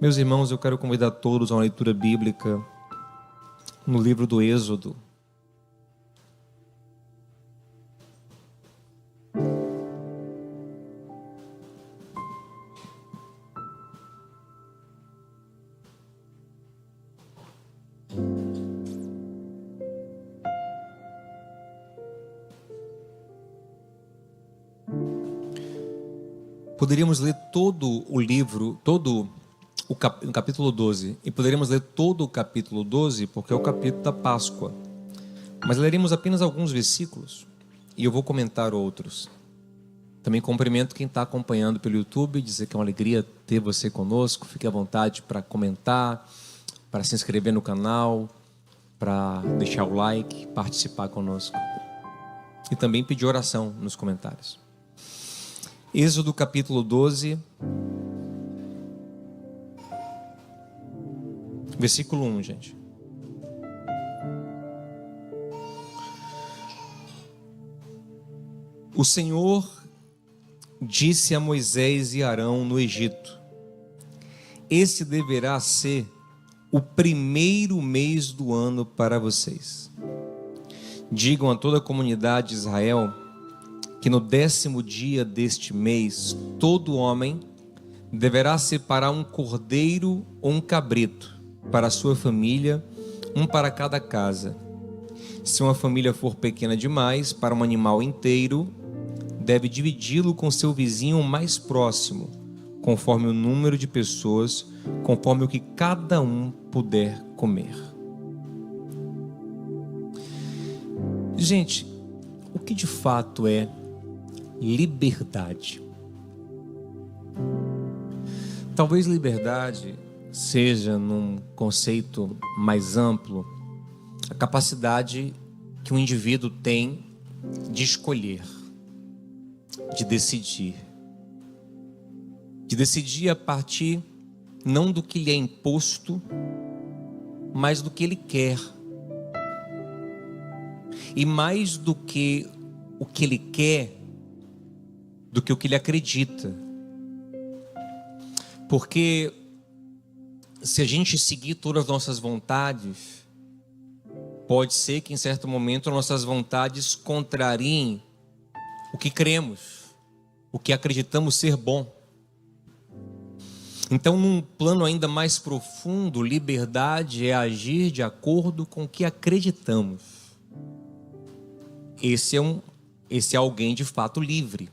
Meus irmãos, eu quero convidar todos a uma leitura bíblica no livro do Êxodo. Poderíamos ler todo o livro, no capítulo 12, e poderíamos ler todo o capítulo 12, porque é o capítulo da Páscoa. Mas leremos apenas alguns versículos, e eu vou comentar outros. Também cumprimento quem está acompanhando pelo YouTube, dizer que é uma alegria ter você conosco. Fique à vontade para comentar, para se inscrever no canal, para deixar o like, participar conosco. E também pedir oração nos comentários. Êxodo capítulo 12, versículo 1, gente. O Senhor disse a Moisés e Arão no Egito: Esse deverá ser o primeiro mês do ano para vocês. Digam a toda a comunidade de Israel que no 10º dia deste mês, todo homem deverá separar um cordeiro ou um cabrito para a sua família, um para cada casa. Se uma família for pequena demais para um animal inteiro, deve dividi-lo com seu vizinho mais próximo, conforme o número de pessoas, conforme o que cada um puder comer. Gente, o que de fato é liberdade? Talvez liberdade seja, num conceito mais amplo, a capacidade que um indivíduo tem de escolher, de decidir a partir não do que lhe é imposto, mas do que ele quer. E mais do que o que ele quer, do que o que ele acredita. Porque se a gente seguir todas as nossas vontades, pode ser que em certo momento nossas vontades contrariem o que cremos, o que acreditamos ser bom. Então, num plano ainda mais profundo, liberdade é agir de acordo com o que acreditamos. Esse é alguém de fato livre,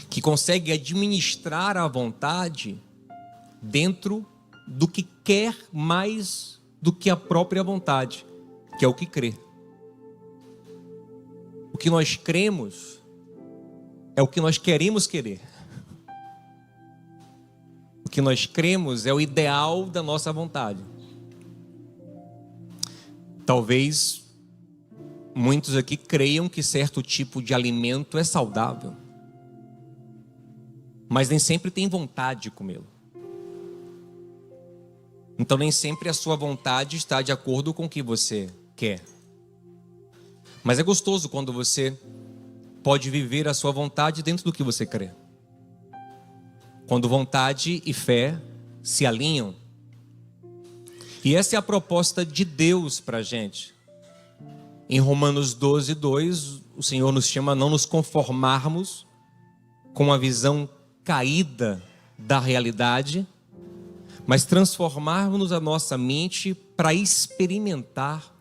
que consegue administrar a vontade dentro do que quer mais do que a própria vontade, que é o que crê. O que nós cremos é o que nós queremos querer. O que nós cremos é o ideal da nossa vontade. Talvez muitos aqui creiam que certo tipo de alimento é saudável, mas nem sempre tem vontade de comê-lo. Então nem sempre a sua vontade está de acordo com o que você quer. Mas é gostoso quando você pode viver a sua vontade dentro do que você crê. Quando vontade e fé se alinham. E essa é a proposta de Deus para a gente. Em Romanos 12, 2, o Senhor nos chama a não nos conformarmos com a visão caída da realidade, mas transformarmos a nossa mente para experimentar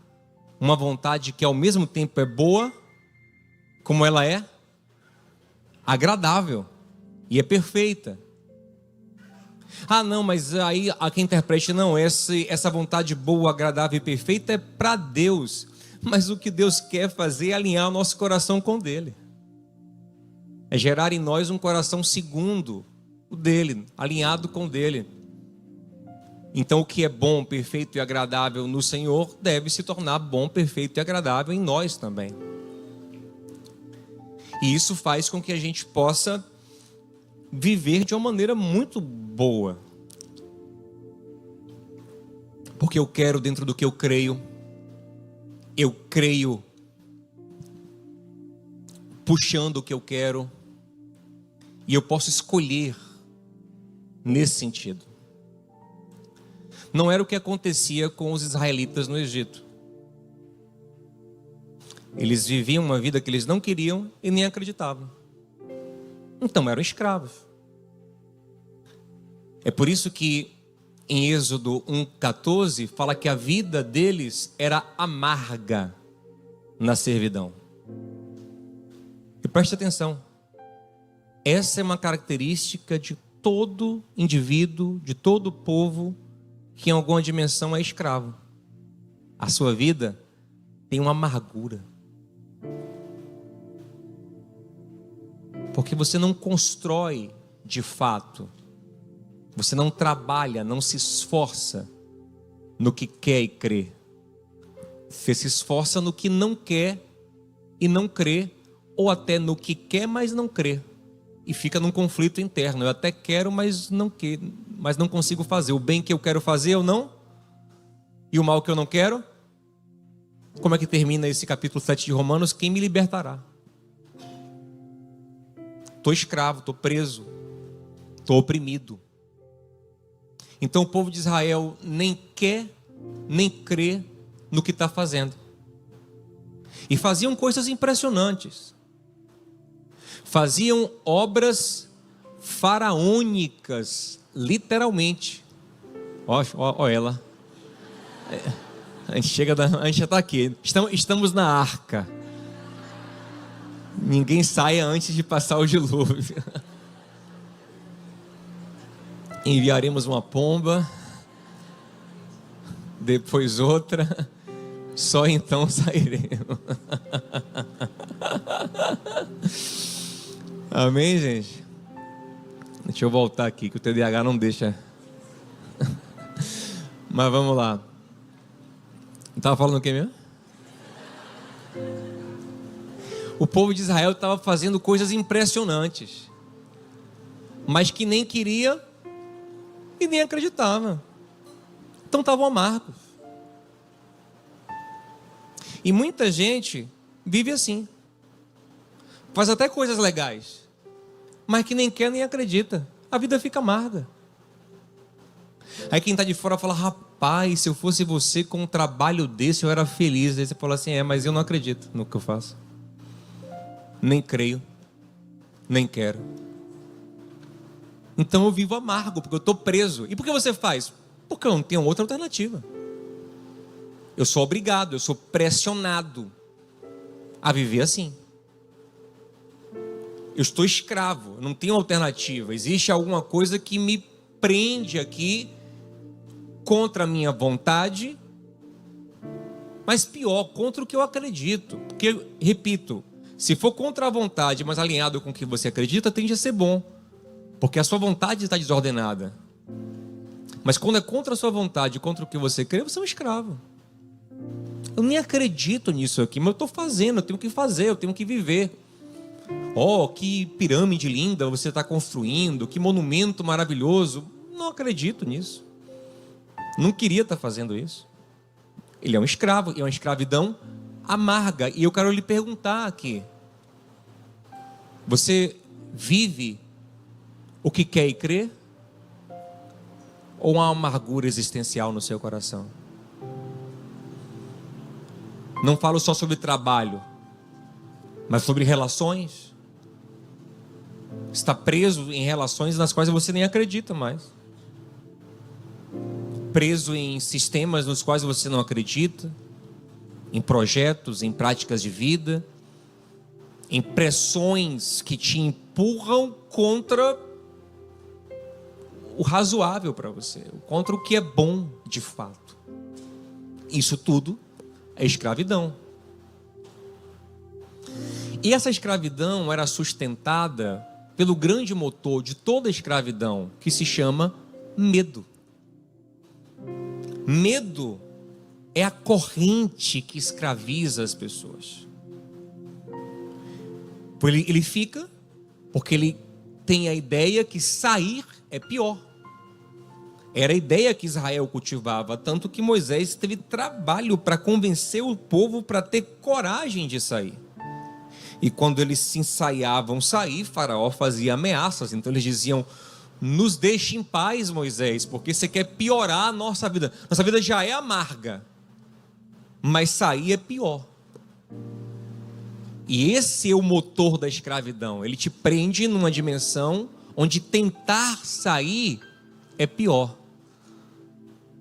uma vontade que ao mesmo tempo é boa, como ela é agradável e é perfeita. Ah, não, mas aí há quem interprete, não, essa vontade boa, agradável e perfeita é para Deus. Mas o que Deus quer fazer é alinhar o nosso coração com o dele. É gerar em nós um coração segundo o dele, alinhado com o dele. Então o que é bom, perfeito e agradável no Senhor deve se tornar bom, perfeito e agradável em nós também. E isso faz com que a gente possa viver de uma maneira muito boa. Porque eu quero dentro do que eu creio puxando o que eu quero, e eu posso escolher nesse sentido. Não era o que acontecia com os israelitas no Egito. Eles viviam uma vida que eles não queriam e nem acreditavam. Então eram escravos. É por isso que em Êxodo 1,14 fala que a vida deles era amarga na servidão. E preste atenção, essa é uma característica de todo indivíduo, de todo povo que em alguma dimensão é escravo. A sua vida tem uma amargura. Porque você não constrói de fato, você não trabalha, não se esforça no que quer e crê. Você se esforça no que não quer e não crê, ou até no que quer, mas não crê. E fica num conflito interno. Eu até quero, mas não consigo fazer. O bem que eu quero fazer, eu não. E o mal que eu não quero? Como é que termina esse capítulo 7 de Romanos? Quem me libertará? Estou escravo, estou preso, estou oprimido. Então o povo de Israel nem quer, nem crê no que está fazendo. E faziam coisas impressionantes. Faziam obras faraônicas, literalmente. Ó ela. A gente já está aqui. Estamos na arca. Ninguém saia antes de passar o dilúvio. Enviaremos uma pomba, depois outra, só então sairemos. Amém, gente? Deixa eu voltar aqui, que o TDAH não deixa. Mas vamos lá. Estava falando o que mesmo? O povo de Israel estava fazendo coisas impressionantes, mas que nem queria e nem acreditava. Então estavam amargos. E muita gente vive assim. Faz até coisas legais, mas que nem quer nem acredita. A vida fica amarga. Aí quem está de fora fala: rapaz, se eu fosse você com um trabalho desse, eu era feliz. Aí você fala assim: mas eu não acredito no que eu faço. Nem creio, nem quero. Então eu vivo amargo, porque eu estou preso. E por que você faz? Porque eu não tenho outra alternativa. Eu sou obrigado, eu sou pressionado a viver assim. Eu estou escravo, não tenho alternativa. Existe alguma coisa que me prende aqui contra a minha vontade, mas pior, contra o que eu acredito. Porque, repito, se for contra a vontade, mas alinhado com o que você acredita, tende a ser bom. Porque a sua vontade está desordenada. Mas quando é contra a sua vontade, contra o que você crê, você é um escravo. Eu nem acredito nisso aqui, mas eu estou fazendo, eu tenho que fazer, eu tenho que viver. Que pirâmide linda você está construindo, que monumento maravilhoso. Não acredito nisso. Não queria estar fazendo isso. Ele é um escravo, e é uma escravidão amarga. E eu quero lhe perguntar aqui: você vive o que quer e crê? Ou uma amargura existencial no seu coração? Não falo só sobre trabalho, mas sobre relações. Está preso em relações nas quais você nem acredita mais. Preso em sistemas nos quais você não acredita. Em projetos, em práticas de vida. Em pressões que te empurram contra o razoável para você, contra o que é bom de fato. Isso tudo é escravidão. E essa escravidão era sustentada pelo grande motor de toda a escravidão, que se chama medo. Medo é a corrente que escraviza as pessoas. Ele fica porque ele tem a ideia que sair é pior. Era a ideia que Israel cultivava, tanto que Moisés teve trabalho para convencer o povo para ter coragem de sair. E quando eles se ensaiavam sair, Faraó fazia ameaças. Então eles diziam: nos deixe em paz, Moisés, porque você quer piorar a nossa vida. Nossa vida já é amarga, mas sair é pior. E esse é o motor da escravidão. Ele te prende numa dimensão onde tentar sair é pior.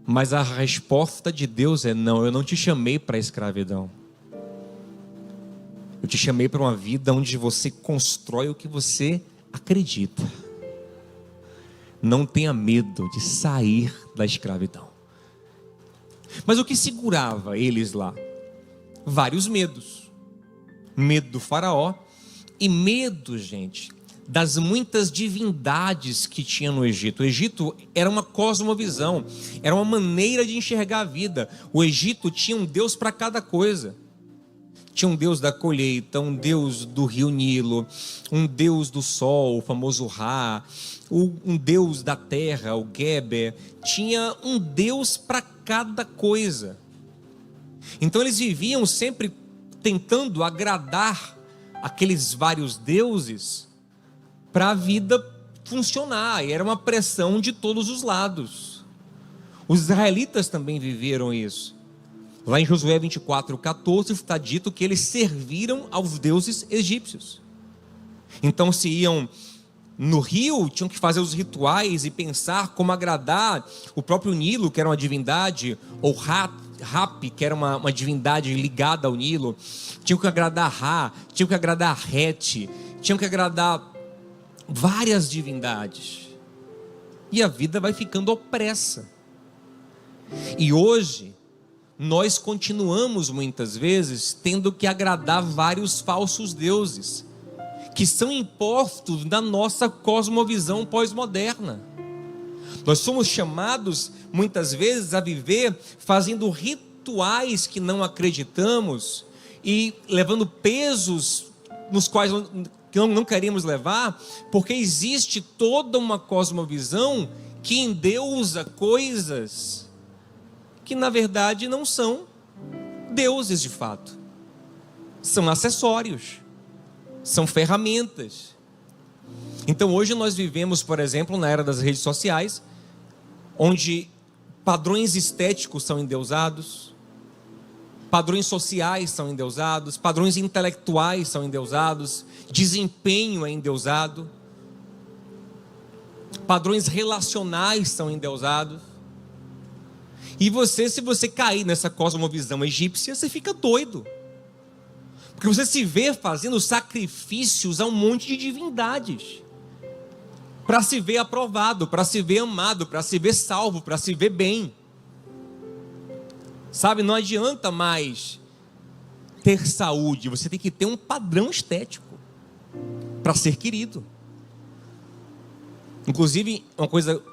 Mas a resposta de Deus é: não, eu não te chamei para a escravidão. Eu te chamei para uma vida onde você constrói o que você acredita. Não tenha medo de sair da escravidão. Mas o que segurava eles lá? Vários medos. Medo do faraó e medo, gente, das muitas divindades que tinha no Egito. O Egito era uma cosmovisão, era uma maneira de enxergar a vida. O Egito tinha um Deus para cada coisa. Tinha um Deus da colheita, um Deus do rio Nilo, um Deus do sol, o famoso Ra, um Deus da terra, o Geber. Tinha um Deus para cada coisa. Então eles viviam sempre tentando agradar aqueles vários deuses para a vida funcionar, e era uma pressão de todos os lados. Os israelitas também viveram isso. Lá em Josué 24:14 está dito que eles serviram aos deuses egípcios. Então, se iam no rio, tinham que fazer os rituais e pensar como agradar o próprio Nilo, que era uma divindade, ou Rapi, que era uma divindade ligada ao Nilo. Tinham que agradar Ra, tinham que agradar Het, tinham que agradar várias divindades. E a vida vai ficando opressa. E hoje nós continuamos muitas vezes tendo que agradar vários falsos deuses que são impostos na nossa cosmovisão pós-moderna. Nós somos chamados muitas vezes a viver fazendo rituais que não acreditamos e levando pesos nos quais não queremos levar, porque existe toda uma cosmovisão que endeusa coisas que na verdade não são deuses de fato. São acessórios, são ferramentas. Então hoje nós vivemos, por exemplo, na era das redes sociais, onde padrões estéticos são endeusados, padrões sociais são endeusados, padrões intelectuais são endeusados, desempenho é endeusado, padrões relacionais são endeusados. E você, se você cair nessa cosmovisão egípcia, você fica doido, porque você se vê fazendo sacrifícios a um monte de divindades, para se ver aprovado, para se ver amado, para se ver salvo, para se ver bem. Sabe, não adianta mais ter saúde, você tem que ter um padrão estético para ser querido. Inclusive, uma coisa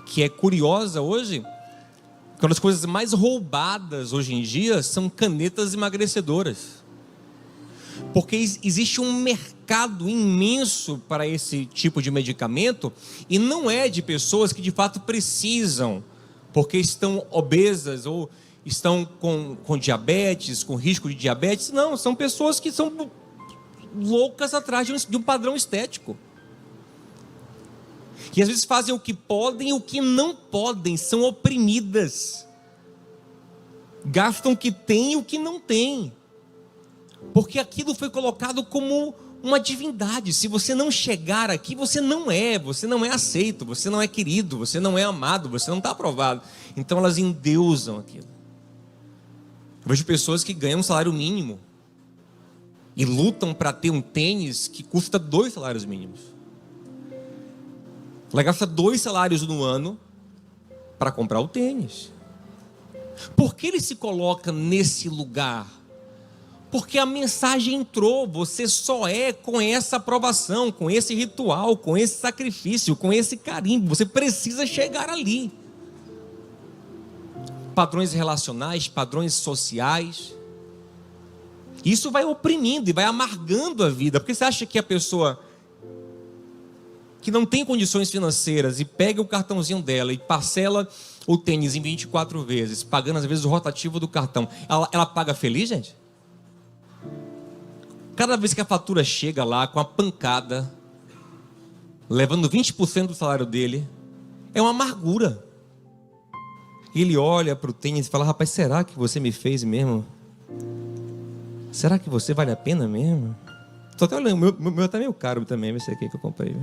que é curiosa hoje, que uma das coisas mais roubadas hoje em dia são canetas emagrecedoras. Porque existe um mercado imenso para esse tipo de medicamento, e não é de pessoas que de fato precisam, porque estão obesas ou estão com diabetes, com risco de diabetes. Não, são pessoas que são loucas atrás de um padrão estético. E às vezes fazem o que podem e o que não podem, são oprimidas. Gastam o que tem e o que não tem. Porque aquilo foi colocado como uma divindade. Se você não chegar aqui, você não é aceito, você não é querido, você não é amado, você não está aprovado. Então elas endeusam aquilo. Eu vejo pessoas que ganham um salário mínimo e lutam para ter um tênis que custa 2 salários mínimos. Ela gasta 2 salários no ano para comprar o tênis. Por que ele se coloca nesse lugar? Porque a mensagem entrou, você só é com essa aprovação, com esse ritual, com esse sacrifício, com esse carimbo, você precisa chegar ali. Padrões relacionais, padrões sociais, isso vai oprimindo e vai amargando a vida. Porque você acha que a pessoa que não tem condições financeiras e pega o cartãozinho dela e parcela o tênis em 24 vezes, pagando às vezes o rotativo do cartão, ela paga feliz, gente? Cada vez que a fatura chega lá com a pancada, levando 20% do salário dele, é uma amargura. Ele olha para o tênis e fala: rapaz, será que você me fez mesmo? Será que você vale a pena mesmo? Estou até olhando, o meu tá meio caro também, esse aqui que eu comprei.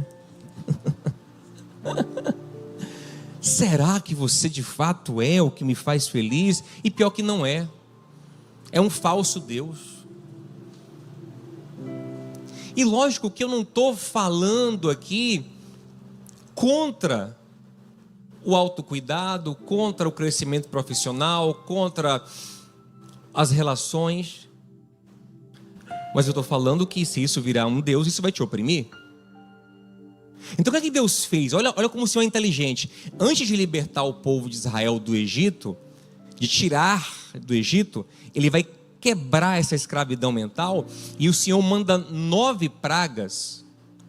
Será que você de fato é o que me faz feliz? E pior que não é. É um falso Deus. E lógico que eu não estou falando aqui contra o autocuidado, contra o crescimento profissional, contra as relações. Mas eu estou falando que se isso virar um Deus, isso vai te oprimir. Então o que é que Deus fez? Olha como o Senhor é inteligente. Antes de libertar o povo de Israel do Egito, de tirar do Egito, Ele vai quebrar essa escravidão mental, e o Senhor manda 9 pragas,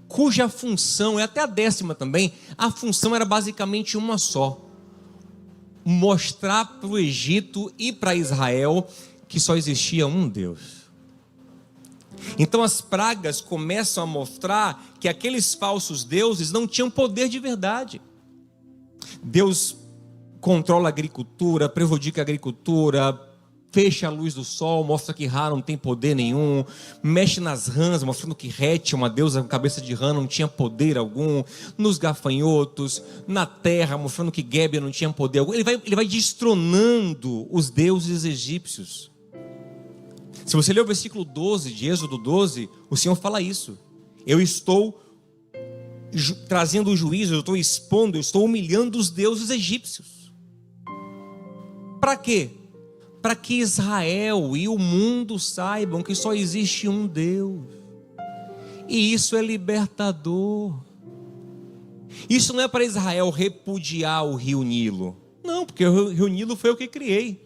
cuja função, é até a 10ª também, a função era basicamente uma só: mostrar para o Egito e para Israel que só existia um Deus. Então as pragas começam a mostrar que aqueles falsos deuses não tinham poder de verdade. Deus controla a agricultura, prejudica a agricultura, fecha a luz do sol, mostra que Ra não tem poder nenhum, mexe nas rãs, mostrando que Rete, uma deusa com cabeça de rã, não tinha poder algum, nos gafanhotos, na terra, mostrando que Gébia não tinha poder algum. Ele vai destronando os deuses egípcios. Se você ler o versículo 12 de Êxodo 12, o Senhor fala isso: eu estou trazendo o juízo, eu estou expondo, eu estou humilhando os deuses egípcios. Para quê? Para que Israel e o mundo saibam que só existe um Deus. E isso é libertador. Isso não é para Israel repudiar o rio Nilo. Não, porque o rio Nilo foi eu que criei.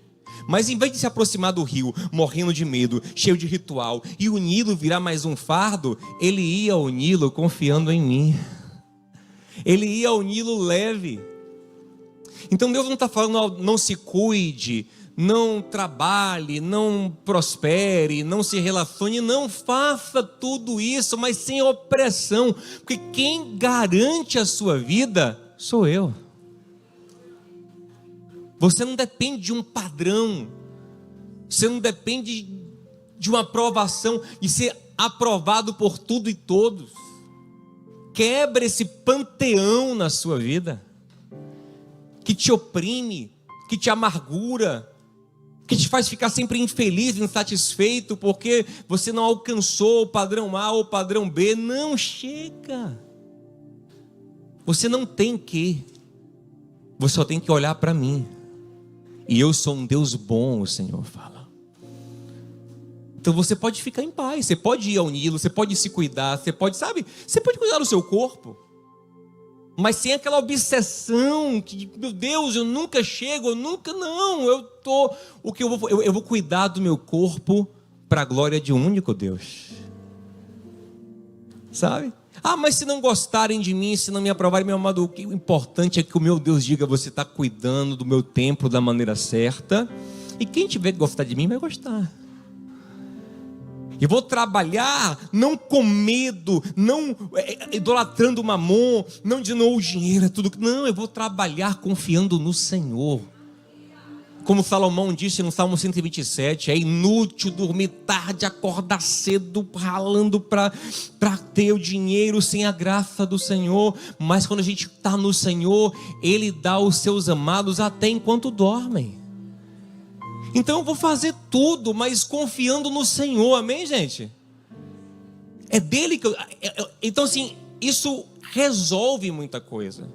Mas em vez de se aproximar do rio, morrendo de medo, cheio de ritual, e o Nilo virar mais um fardo, ele ia ao Nilo confiando em mim. Ele ia ao Nilo leve. Então Deus não está falando: não se cuide, não trabalhe, não prospere, não se relacione, não faça tudo isso, mas sem opressão, porque quem garante a sua vida sou eu. Você não depende de um padrão, você não depende de uma aprovação, de ser aprovado por tudo e todos. Quebra esse panteão na sua vida, que te oprime, que te amargura, que te faz ficar sempre infeliz, insatisfeito, porque você não alcançou o padrão A ou o padrão B. Não, chega. Você não tem que, você só tem que olhar para mim. E eu sou um Deus bom, o Senhor fala. Então você pode ficar em paz, você pode ir ao Nilo, você pode se cuidar, você pode cuidar do seu corpo, mas sem aquela obsessão que, meu Deus, eu nunca chego, eu vou cuidar do meu corpo para a glória de um único Deus. Sabe? Ah, mas se não gostarem de mim, se não me aprovarem, meu amado, o importante é que o meu Deus diga: você está cuidando do meu templo da maneira certa, e quem tiver que gostar de mim vai gostar. E vou trabalhar não com medo, não idolatrando o mamon, não dizendo o dinheiro é tudo. Não, eu vou trabalhar confiando no Senhor. Como Salomão disse no Salmo 127, é inútil dormir tarde, acordar cedo, ralando para ter o dinheiro sem a graça do Senhor. Mas quando a gente está no Senhor, Ele dá aos seus amados até enquanto dormem. Então eu vou fazer tudo, mas confiando no Senhor, amém, gente? É dele que então assim, isso resolve muita coisa.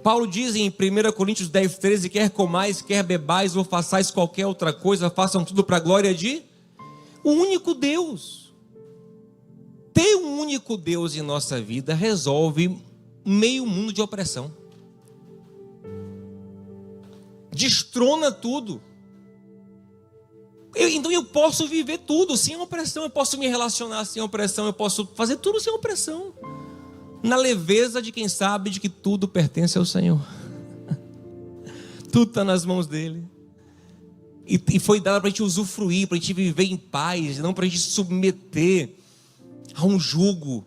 Paulo diz em 1 Coríntios 10, 13, quer comais, quer bebais ou façais qualquer outra coisa, façam tudo para a glória de o único Deus. Ter um único Deus em nossa vida resolve meio mundo de opressão. Destrona tudo. Então eu posso viver tudo sem opressão, eu posso me relacionar sem opressão, eu posso fazer tudo sem opressão, na leveza de quem sabe de que tudo pertence ao Senhor. Tudo está nas mãos dele. E foi dado para a gente usufruir, para a gente viver em paz, não para a gente submeter a um jugo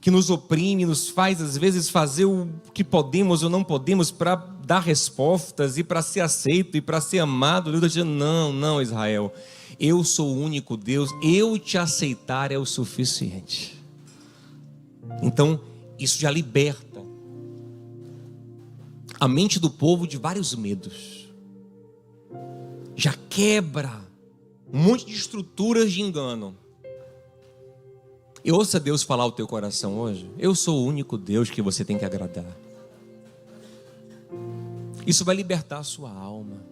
que nos oprime, nos faz às vezes fazer o que podemos ou não podemos para dar respostas e para ser aceito e para ser amado. Deus está dizendo: não, Israel, eu sou o único Deus, eu te aceitar é o suficiente. Então, isso já liberta a mente do povo de vários medos, já quebra um monte de estruturas de engano. E ouça Deus falar ao teu coração hoje: eu sou o único Deus que você tem que agradar. Isso vai libertar a sua alma.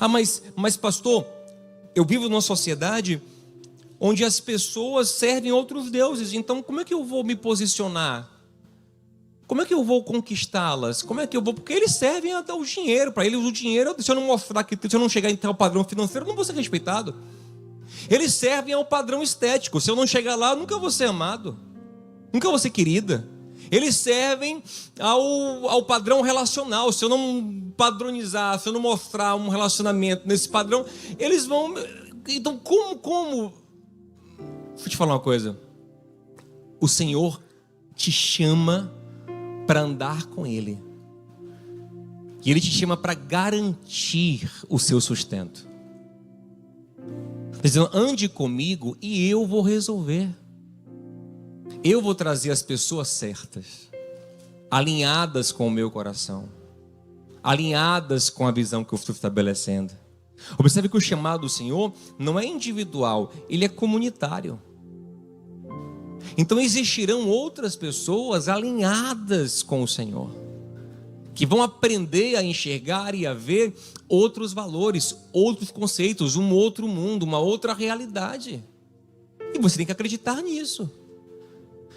Ah, mas pastor, eu vivo numa sociedade onde as pessoas servem outros deuses, então como é que eu vou me posicionar? Como é que eu vou conquistá-las? Como é que eu vou? Porque eles servem a dar o dinheiro. Para eles o dinheiro, se eu não mostrar que, se eu não chegar em tal padrão financeiro, eu não vou ser respeitado. Eles servem ao padrão estético. Se eu não chegar lá, eu nunca vou ser amado, nunca vou ser querida. Eles servem ao padrão relacional. Se eu não padronizar, se eu não mostrar um relacionamento nesse padrão, eles vão... Então como... Deixa eu te falar uma coisa. O Senhor te chama para andar com Ele. E Ele te chama para garantir o seu sustento. Dizendo: ande comigo e eu vou resolver. Eu vou trazer as pessoas certas, alinhadas com o meu coração, alinhadas com a visão que eu estou estabelecendo. Observe que o chamado do Senhor não é individual, ele é comunitário. Então existirão outras pessoas alinhadas com o Senhor, que vão aprender a enxergar e a ver outros valores, outros conceitos, um outro mundo, uma outra realidade. E você tem que acreditar nisso.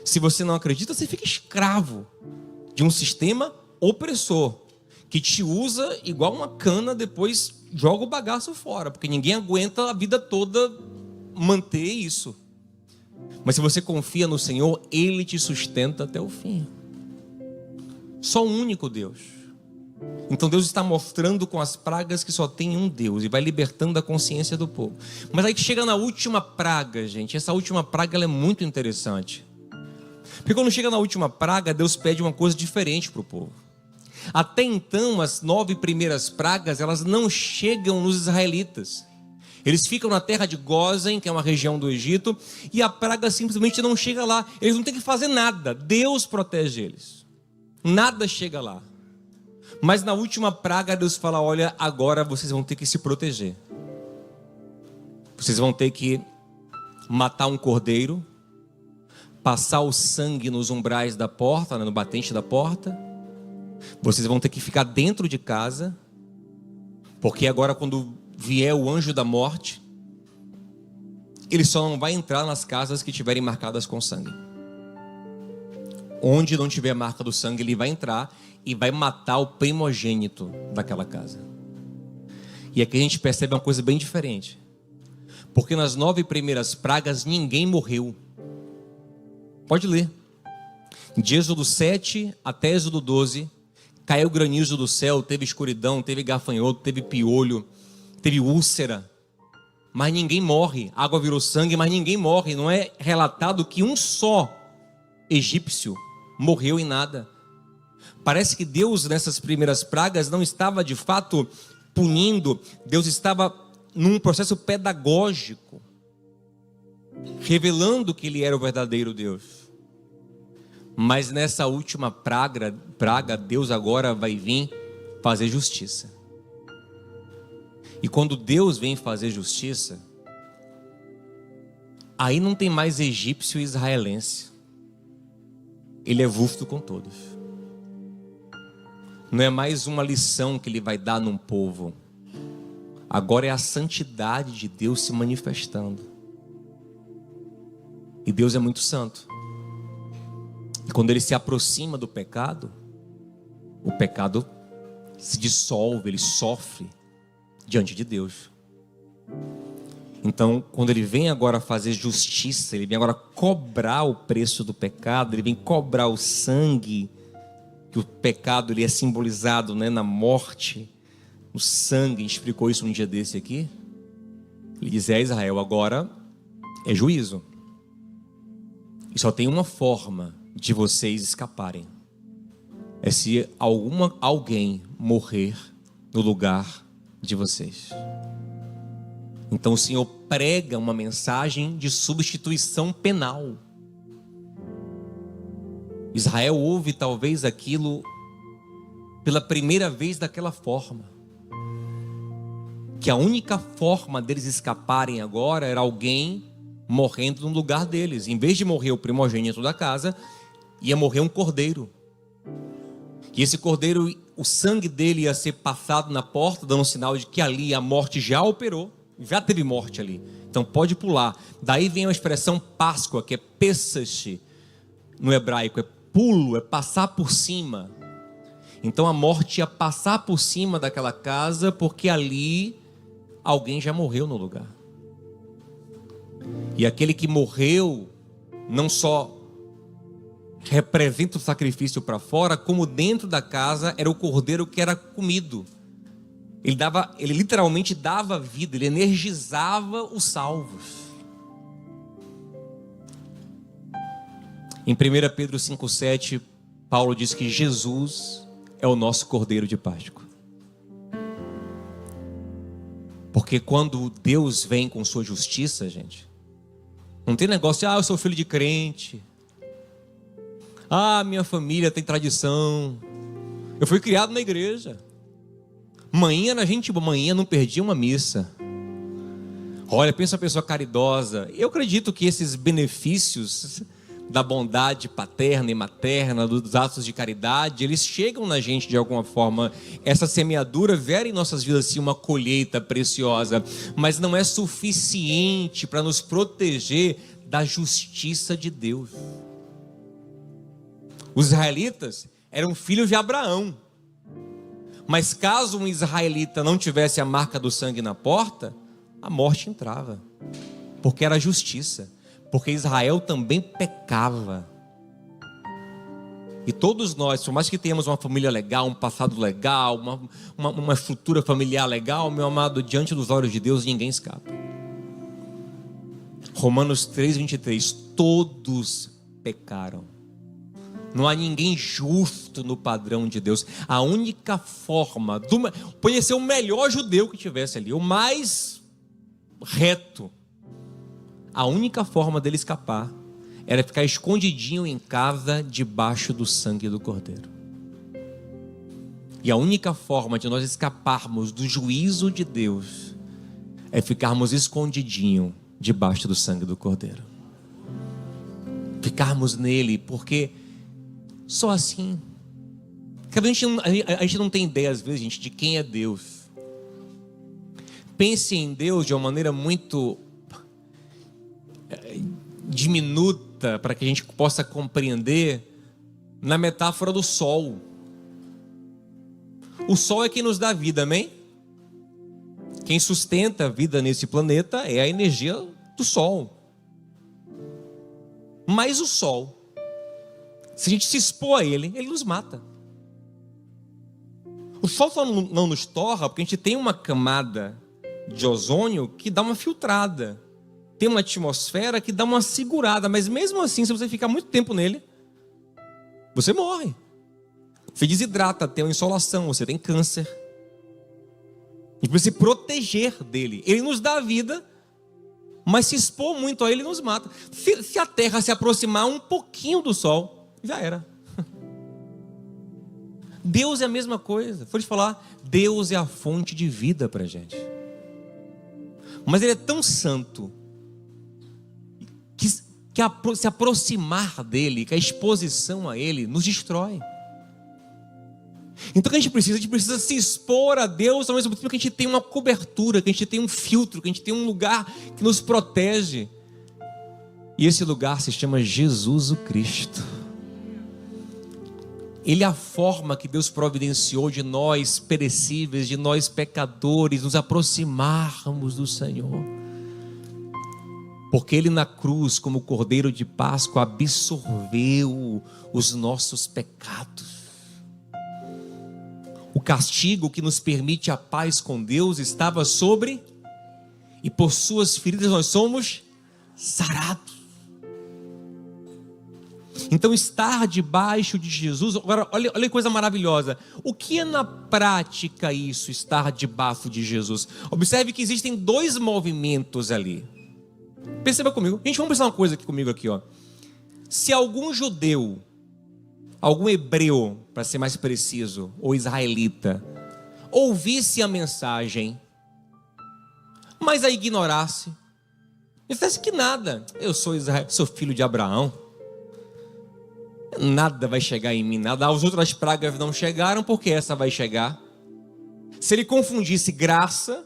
Se você não acredita, você fica escravo de um sistema opressor, que te usa igual uma cana, depois joga o bagaço fora, porque ninguém aguenta a vida toda manter isso. Mas se você confia no Senhor, Ele te sustenta até o fim. Só um único Deus. Então Deus está mostrando com as pragas que só tem um Deus, e vai libertando a consciência do povo. Mas aí que chega na última praga, gente. Essa última praga, ela é muito interessante. Porque quando chega na última praga, Deus pede uma coisa diferente para o povo. Até então, as 9 primeiras pragas, elas não chegam nos israelitas. Eles ficam na terra de Gósen, que é uma região do Egito, e a praga simplesmente não chega lá. Eles não têm que fazer nada, Deus protege eles. Nada chega lá. Mas na última praga, Deus fala: olha, agora vocês vão ter que se proteger. Vocês vão ter que matar um cordeiro, passar o sangue nos umbrais da porta, no batente da porta. Vocês vão ter que ficar dentro de casa, porque agora quando vier o anjo da morte, ele só não vai entrar nas casas que tiverem marcadas com sangue. Onde não tiver marca do sangue, ele vai entrar e vai matar o primogênito daquela casa. E aqui a gente percebe uma coisa bem diferente, porque nas 9 primeiras pragas ninguém morreu. Pode ler. De Êxodo 7 até Êxodo 12, caiu granizo do céu, teve escuridão, teve gafanhoto, teve piolho, teve úlcera, mas ninguém morre. Água virou sangue, mas ninguém morre. Não é relatado que um só egípcio morreu em nada. Parece que Deus, nessas primeiras pragas, não estava de fato punindo. Deus estava num processo pedagógico, revelando que Ele era o verdadeiro Deus. Mas nessa última praga, Deus agora vai vir fazer justiça. E quando Deus vem fazer justiça, aí não tem mais egípcio e israelense. Ele é justo com todos. Não é mais uma lição que Ele vai dar num povo. Agora é a santidade de Deus se manifestando. E Deus é muito santo. E quando Ele se aproxima do pecado, o pecado se dissolve, ele sofre diante de Deus. Então, quando Ele vem agora fazer justiça, Ele vem agora cobrar o preço do pecado, Ele vem cobrar o sangue, que o pecado ele é simbolizado, né, na morte, no sangue. A gente explicou isso um dia desse aqui. Ele diz: Israel, agora é juízo. E só tem uma forma de vocês escaparem. É se alguém morrer no lugar de vocês. Então o Senhor prega uma mensagem de substituição penal. Israel ouve talvez aquilo pela primeira vez daquela forma. Que a única forma deles escaparem agora era alguém morrendo no lugar deles. Em vez de morrer o primogênito da casa, ia morrer um cordeiro. E esse cordeiro, o sangue dele ia ser passado na porta, dando um sinal de que ali a morte já operou, já teve morte ali. Então pode pular. Daí vem a expressão Páscoa, que é Pesach no hebraico, é pulo, é passar por cima. Então a morte ia passar por cima daquela casa, porque ali alguém já morreu no lugar. E aquele que morreu não só representa o sacrifício para fora, como dentro da casa era o cordeiro que era comido. Ele literalmente dava vida, ele energizava os salvos. Em 1 Pedro 5,7, Paulo diz que Jesus é o nosso cordeiro de Páscoa. Porque quando Deus vem com sua justiça, gente, não tem negócio de, eu sou filho de crente, minha família tem tradição, eu fui criado na igreja, manhã não perdia uma missa. Olha, pensa uma pessoa caridosa. Eu acredito que esses benefícios da bondade paterna e materna, dos atos de caridade, eles chegam na gente de alguma forma. Essa semeadura gera em nossas vidas assim, uma colheita preciosa, mas não é suficiente para nos proteger da justiça de Deus. Os israelitas eram filhos de Abraão, mas caso um israelita não tivesse a marca do sangue na porta, a morte entrava, porque era justiça. Porque Israel também pecava. E todos nós, por mais que tenhamos uma família legal, um passado legal, uma estrutura familiar legal, meu amado, diante dos olhos de Deus ninguém escapa. Romanos 3,23, todos pecaram. Não há ninguém justo no padrão de Deus. A única forma, podia ser o melhor judeu que tivesse ali, o mais reto. A única forma dele escapar era ficar escondidinho em casa debaixo do sangue do cordeiro. E a única forma de nós escaparmos do juízo de Deus é ficarmos escondidinho debaixo do sangue do cordeiro. Ficarmos nele, porque só assim. A gente não tem ideia às vezes, gente, de quem é Deus. Pense em Deus de uma maneira muito diminuta, para que a gente possa compreender, na metáfora do sol. O sol é quem nos dá vida, amém? Quem sustenta a vida nesse planeta é a energia do sol. Mas o sol, se a gente se expor a ele, ele nos mata. O sol só não nos torra porque a gente tem uma camada de ozônio que dá uma filtrada. Tem uma atmosfera que dá uma segurada, mas mesmo assim, se você ficar muito tempo nele, você morre. Você desidrata, tem uma insolação, você tem câncer. A gente precisa se proteger dele. Ele nos dá vida, mas se expor muito a ele, nos mata. Se a Terra se aproximar um pouquinho do Sol, já era. Deus é a mesma coisa. Vou te falar, Deus é a fonte de vida para a gente. Mas Ele é tão santo, que se aproximar dele, que a exposição a ele nos destrói. Então o que a gente precisa se expor a Deus, ao mesmo tempo que a gente tem uma cobertura, que a gente tem um filtro, que a gente tem um lugar que nos protege. E esse lugar se chama Jesus o Cristo. Ele é a forma que Deus providenciou de nós perecíveis, de nós pecadores, nos aproximarmos do Senhor. Porque Ele na cruz, como Cordeiro de Páscoa, absorveu os nossos pecados. O castigo que nos permite a paz com Deus estava sobre, e por suas feridas nós somos sarados. Então, estar debaixo de Jesus, agora olha que coisa maravilhosa. O que é na prática isso, estar debaixo de Jesus? Observe que existem dois movimentos ali. Perceba comigo. Gente, vamos pensar uma coisa aqui comigo aqui, ó. Se algum judeu, algum hebreu, para ser mais preciso, ou israelita, ouvisse a mensagem, mas a ignorasse, e dissesse que nada, eu sou Israel, sou filho de Abraão, nada vai chegar em mim, nada. As outras pragas não chegaram, porque essa vai chegar. Se ele confundisse graça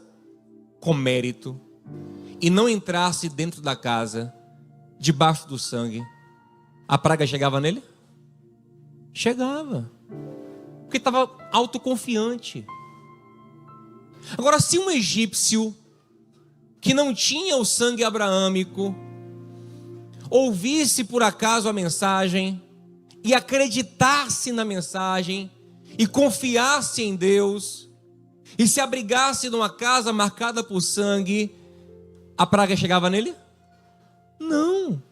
com mérito e não entrasse dentro da casa, debaixo do sangue, a praga chegava nele? Chegava, porque estava autoconfiante. Agora, se um egípcio que não tinha o sangue abraâmico ouvisse por acaso a mensagem e acreditasse na mensagem e confiasse em Deus e se abrigasse numa casa marcada por sangue, a praga chegava nele? Não,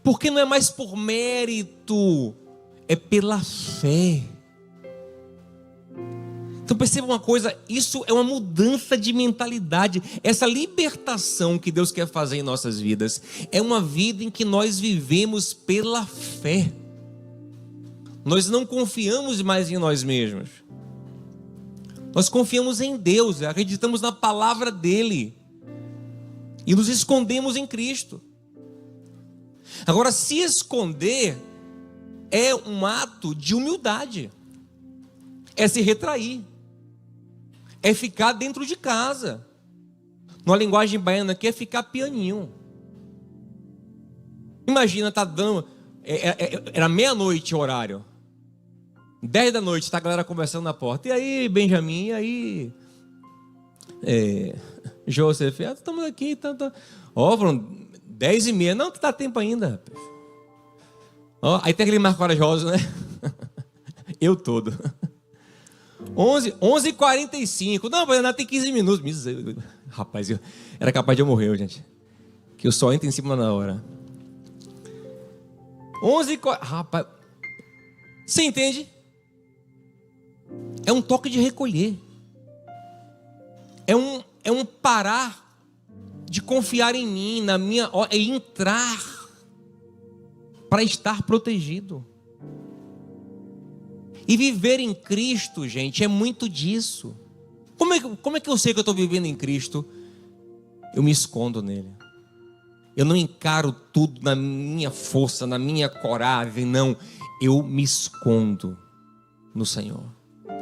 porque não é mais por mérito, é pela fé. Então perceba uma coisa, isso é uma mudança de mentalidade. Essa libertação que Deus quer fazer em nossas vidas é uma vida em que nós vivemos pela fé. Nós não confiamos mais em nós mesmos. Nós confiamos em Deus, acreditamos na palavra dEle e nos escondemos em Cristo. Agora, se esconder é um ato de humildade, é se retrair, é ficar dentro de casa. Na linguagem baiana aqui é ficar pianinho. Imagina, tá dando, era meia-noite o horário, 10 da noite, tá a galera conversando na porta. E aí, Benjamin, e aí, Joseph, estamos aqui, foram 10h30, não, que dá tempo ainda. Aí tem aquele mais corajoso, né? Eu todo. 11h45. Não, ainda tem 15 minutos. Rapaz, era capaz de eu morrer, gente. Que o sol entra em cima na hora. 11h40. Rapaz, você entende? É um toque de recolher. É um parar de confiar em mim, na minha. É entrar para estar protegido. E viver em Cristo, gente, é muito disso. Como é que eu sei que eu estou vivendo em Cristo? Eu me escondo nele. Eu não encaro tudo na minha força, na minha coragem, não. Eu me escondo no Senhor.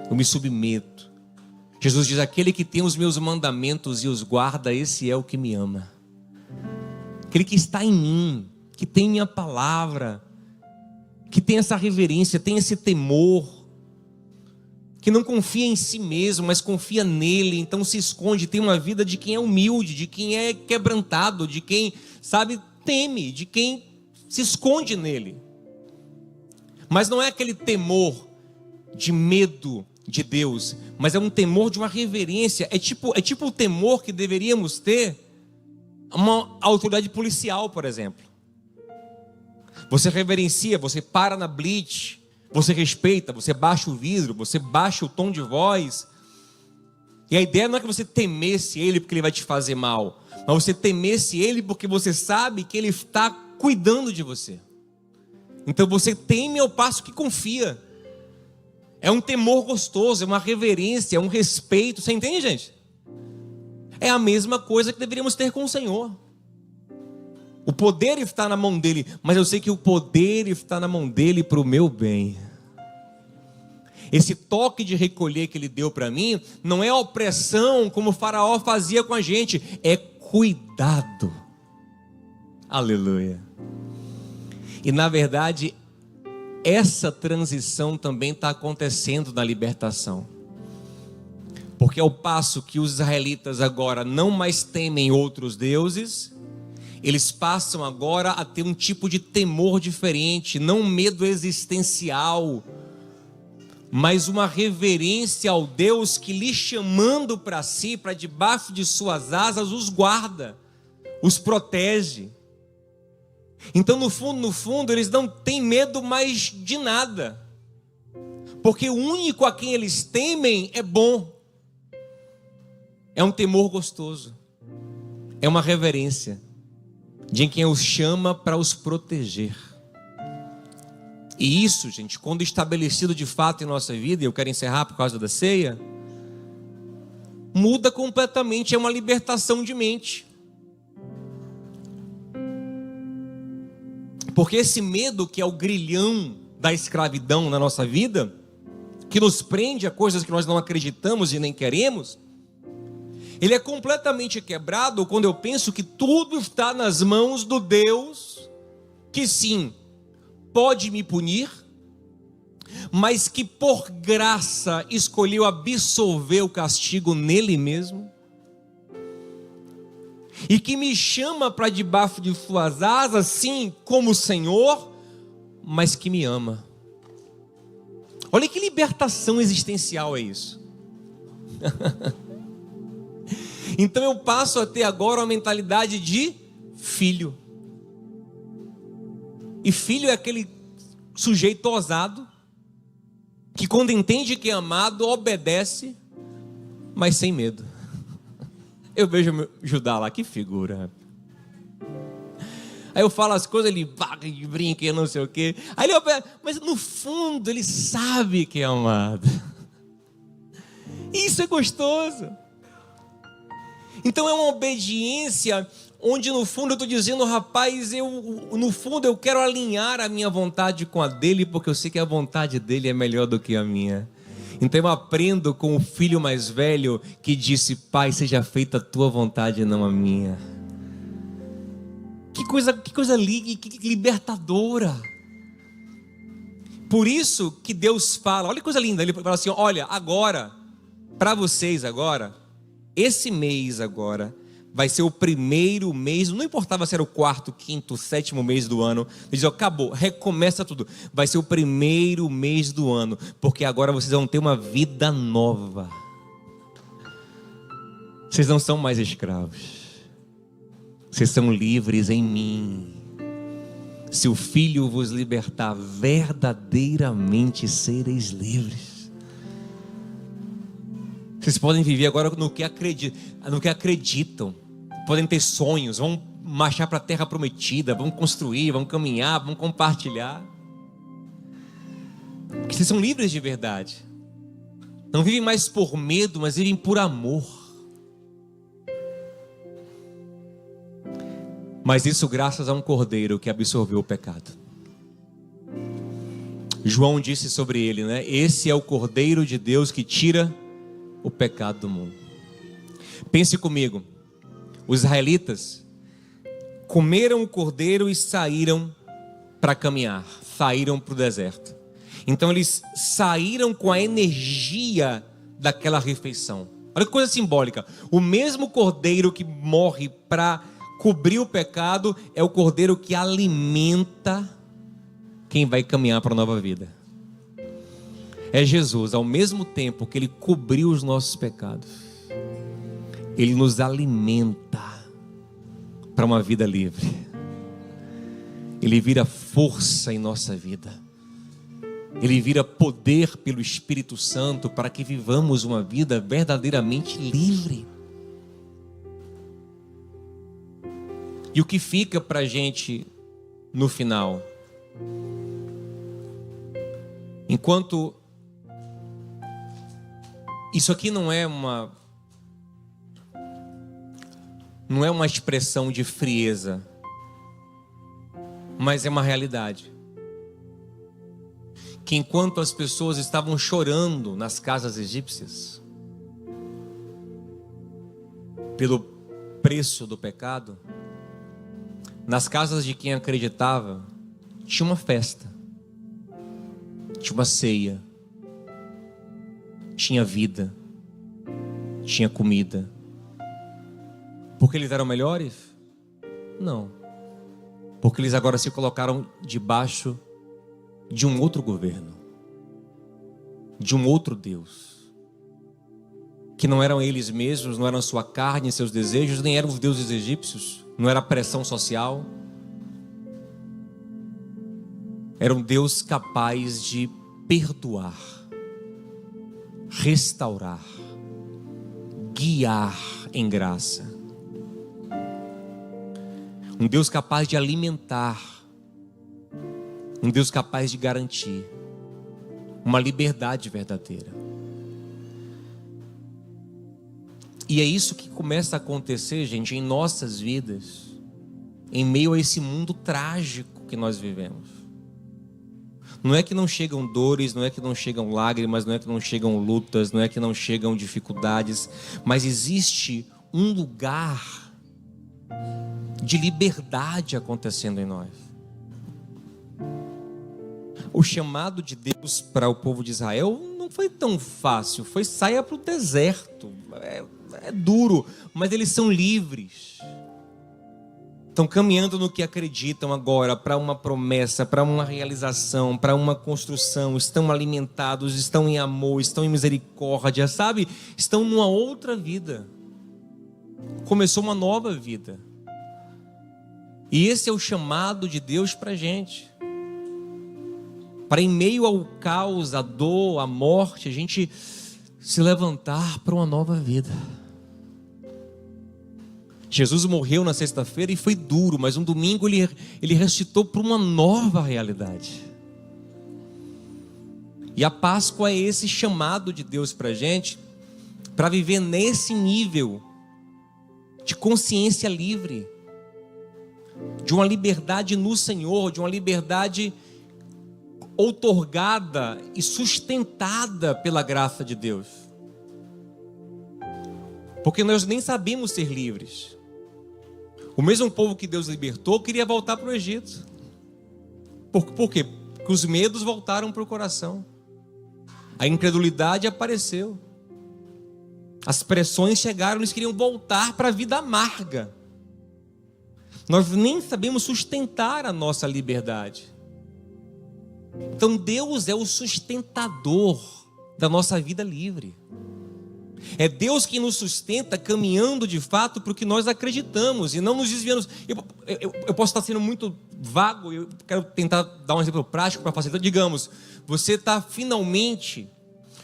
Eu me submeto. Jesus diz, aquele que tem os meus mandamentos e os guarda, esse é o que me ama. Aquele que está em mim, que tem minha palavra, que tem essa reverência, tem esse temor, que não confia em si mesmo, mas confia nele, então se esconde, tem uma vida de quem é humilde, de quem é quebrantado, de quem, sabe, teme, de quem se esconde nele. Mas não é aquele temor de medo de Deus, mas é um temor de uma reverência, é tipo o temor que deveríamos ter uma autoridade policial, por exemplo. Você reverencia, você para na blitz, você respeita, você baixa o vidro, você baixa o tom de voz. E a ideia não é que você temesse ele porque ele vai te fazer mal, mas você temesse ele porque você sabe que ele está cuidando de você. Então você teme ao passo que confia. É um temor gostoso, é uma reverência, é um respeito. Você entende, gente? É a mesma coisa que deveríamos ter com o Senhor. O poder está na mão dele, mas eu sei que o poder está na mão dele para o meu bem. Esse toque de recolher que ele deu para mim não é opressão como o faraó fazia com a gente, é cuidado. Aleluia. E na verdade, essa transição também está acontecendo na libertação. Porque ao passo que os israelitas agora não mais temem outros deuses, eles passam agora a ter um tipo de temor diferente, não um medo existencial, mas uma reverência ao Deus que lhe chamando para si, para debaixo de suas asas, os guarda, os protege. Então, no fundo, eles não têm medo mais de nada, porque o único a quem eles temem é bom. É um temor gostoso, é uma reverência de quem os chama para os proteger. E isso, gente, quando estabelecido de fato em nossa vida, e eu quero encerrar por causa da ceia, muda completamente, é uma libertação de mente. Porque esse medo, que é o grilhão da escravidão na nossa vida, que nos prende a coisas que nós não acreditamos e nem queremos, ele é completamente quebrado quando eu penso que tudo está nas mãos do Deus, que sim, pode me punir, mas que por graça escolheu absolver o castigo nele mesmo, e que me chama para debaixo de suas asas, sim, como Senhor, mas que me ama. Olha que libertação existencial é isso. Então eu passo a ter agora uma mentalidade de filho. E filho é aquele sujeito ousado, que quando entende que é amado, obedece, mas sem medo. Eu vejo o Judá lá, que figura. Aí eu falo as coisas, ele brinca, não sei o quê. Aí ele obedece, mas no fundo ele sabe que é amado. Isso é gostoso. Então é uma obediência onde no fundo eu estou dizendo, rapaz, no fundo eu quero alinhar a minha vontade com a dele, porque eu sei que a vontade dele é melhor do que a minha. Então eu aprendo com o filho mais velho que disse, pai, seja feita a tua vontade e não a minha. Que coisa libertadora. Por isso que Deus fala, olha que coisa linda, ele fala assim, olha, agora, para vocês agora, esse mês agora, vai ser o primeiro mês, não importava se era o quarto, quinto, sétimo mês do ano, ele diz, acabou, recomeça tudo, vai ser o primeiro mês do ano, porque agora vocês vão ter uma vida nova, vocês não são mais escravos, vocês são livres em mim, se o Filho vos libertar, verdadeiramente sereis livres. Vocês podem viver agora no que acreditam. Podem ter sonhos, vão marchar para a terra prometida, vão construir, vão caminhar, vão compartilhar. Porque vocês são livres de verdade. Não vivem mais por medo, mas vivem por amor. Mas isso graças a um cordeiro que absorveu o pecado. João disse sobre ele, né? Esse é o cordeiro de Deus que tira o pecado do mundo. Pense comigo. Os israelitas comeram o cordeiro e saíram para caminhar, saíram para o deserto. Então eles saíram com a energia daquela refeição. Olha que coisa simbólica. O mesmo cordeiro que morre para cobrir o pecado é o cordeiro que alimenta quem vai caminhar para a nova vida. É Jesus, ao mesmo tempo que ele cobriu os nossos pecados, ele nos alimenta para uma vida livre. Ele vira força em nossa vida. Ele vira poder pelo Espírito Santo para que vivamos uma vida verdadeiramente livre. E o que fica para a gente no final? Enquanto isso aqui não é uma expressão de frieza, mas é uma realidade. Que enquanto as pessoas estavam chorando nas casas egípcias pelo preço do pecado, nas casas de quem acreditava tinha uma festa, tinha uma ceia, tinha vida, tinha comida. Porque eles eram melhores? Não. Porque eles agora se colocaram debaixo de um outro governo, de um outro Deus, que não eram eles mesmos, não eram sua carne e seus desejos, nem eram os deuses egípcios, não era pressão social, Era um Deus capaz de perdoar, restaurar, guiar em graça. Um Deus capaz de alimentar, um Deus capaz de garantir uma liberdade verdadeira. E é isso que começa a acontecer, gente, em nossas vidas, em meio a esse mundo trágico que nós vivemos. Não é que não chegam dores, não é que não chegam lágrimas, não é que não chegam lutas, não é que não chegam dificuldades, mas existe um lugar de liberdade acontecendo em nós. O chamado de Deus para o povo de Israel não foi tão fácil, foi saia para o deserto. É duro, mas eles são livres. Estão caminhando no que acreditam agora, para uma promessa, para uma realização, para uma construção. Estão alimentados, estão em amor, estão em misericórdia, sabe? Estão numa outra vida. Começou uma nova vida. E esse é o chamado de Deus para a gente. Para em meio ao caos, à dor, à morte, a gente se levantar para uma nova vida. Jesus morreu na sexta-feira e foi duro, mas um domingo ele ressuscitou para uma nova realidade. E a Páscoa é esse chamado de Deus para a gente, para viver nesse nível de consciência livre, de uma liberdade no Senhor, de uma liberdade outorgada e sustentada pela graça de Deus. Porque nós nem sabemos ser livres. O mesmo povo que Deus libertou queria voltar para o Egito. Por quê? Porque os medos voltaram para o coração. A incredulidade apareceu. As pressões chegaram, eles queriam voltar para a vida amarga. Nós nem sabemos sustentar a nossa liberdade. Então Deus é o sustentador da nossa vida livre. É Deus que nos sustenta caminhando de fato para o que nós acreditamos e não nos desviamos. Eu posso estar sendo muito vago, eu quero tentar dar um exemplo prático para facilitar. Digamos, você está finalmente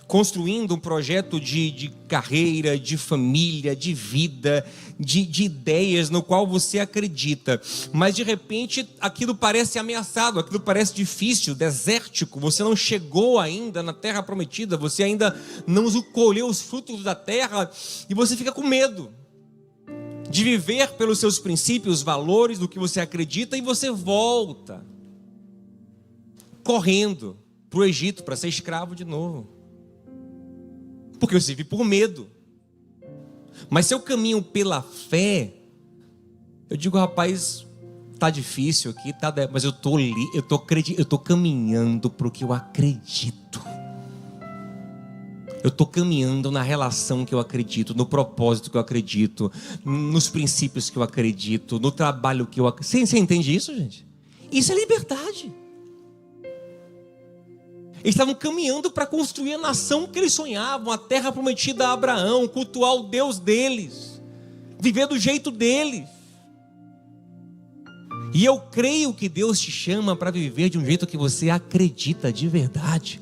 construindo um projeto de carreira, de família, de vida, de ideias no qual você acredita, mas de repente aquilo parece ameaçado, aquilo parece difícil, desértico, você não chegou ainda na terra prometida, você ainda não colheu os frutos da terra e você fica com medo de viver pelos seus princípios, valores, do que você acredita, e você volta correndo para o Egito para ser escravo de novo. Porque eu vivi por medo. Mas se eu caminho pela fé, eu digo, rapaz, tá difícil aqui, mas eu tô caminhando para o que eu acredito. Eu estou caminhando na relação que eu acredito, no propósito que eu acredito, nos princípios que eu acredito, no trabalho que eu acredito. Você entende isso, gente? Isso é liberdade. Eles estavam caminhando para construir a nação que eles sonhavam, a terra prometida a Abraão, cultuar o Deus deles, viver do jeito deles. E eu creio que Deus te chama para viver de um jeito que você acredita de verdade,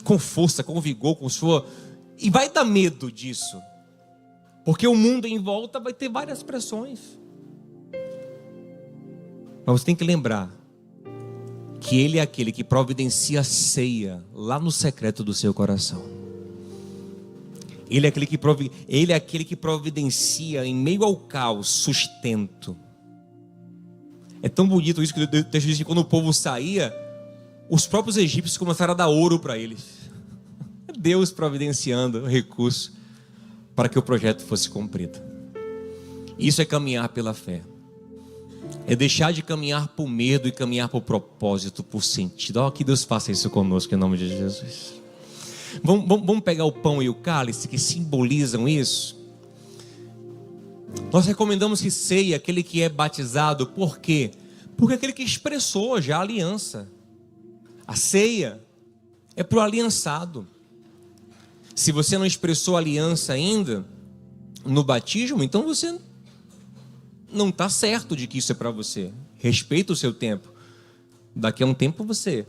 com força, com vigor, com sua... E vai dar medo disso, porque o mundo em volta vai ter várias pressões. Mas você tem que lembrar que Ele é aquele que providencia a ceia lá no secreto do seu coração. Ele é aquele que providencia em meio ao caos sustento. É tão bonito isso que o texto diz que quando o povo saía, os próprios egípcios começaram a dar ouro para eles. Deus providenciando recurso para que o projeto fosse cumprido. Isso é caminhar pela fé. É deixar de caminhar por medo e caminhar por propósito, por sentido. Que Deus faça isso conosco em nome de Jesus. Vamos pegar o pão e o cálice que simbolizam isso. Nós recomendamos que ceia aquele que é batizado. Por quê? Porque é aquele que expressou já a aliança. A ceia é para o aliançado. Se você não expressou a aliança ainda no batismo, então você não está certo de que isso é para você. Respeita o seu tempo. Daqui a um tempo você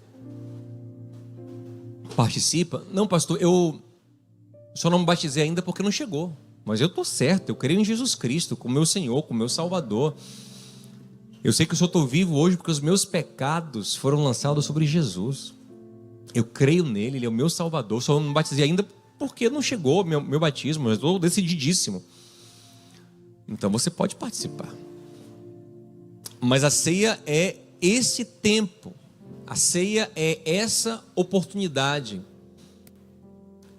participa. Não, pastor, eu só não me batizei ainda porque não chegou. Mas eu estou certo, eu creio em Jesus Cristo como meu Senhor, como meu Salvador. Eu sei que eu só estou vivo hoje porque os meus pecados foram lançados sobre Jesus. Eu creio nele, ele é o meu Salvador. Só não me batizei ainda porque não chegou meu batismo. Eu estou decididíssimo. Então você pode participar. Mas a ceia é esse tempo. A ceia é essa oportunidade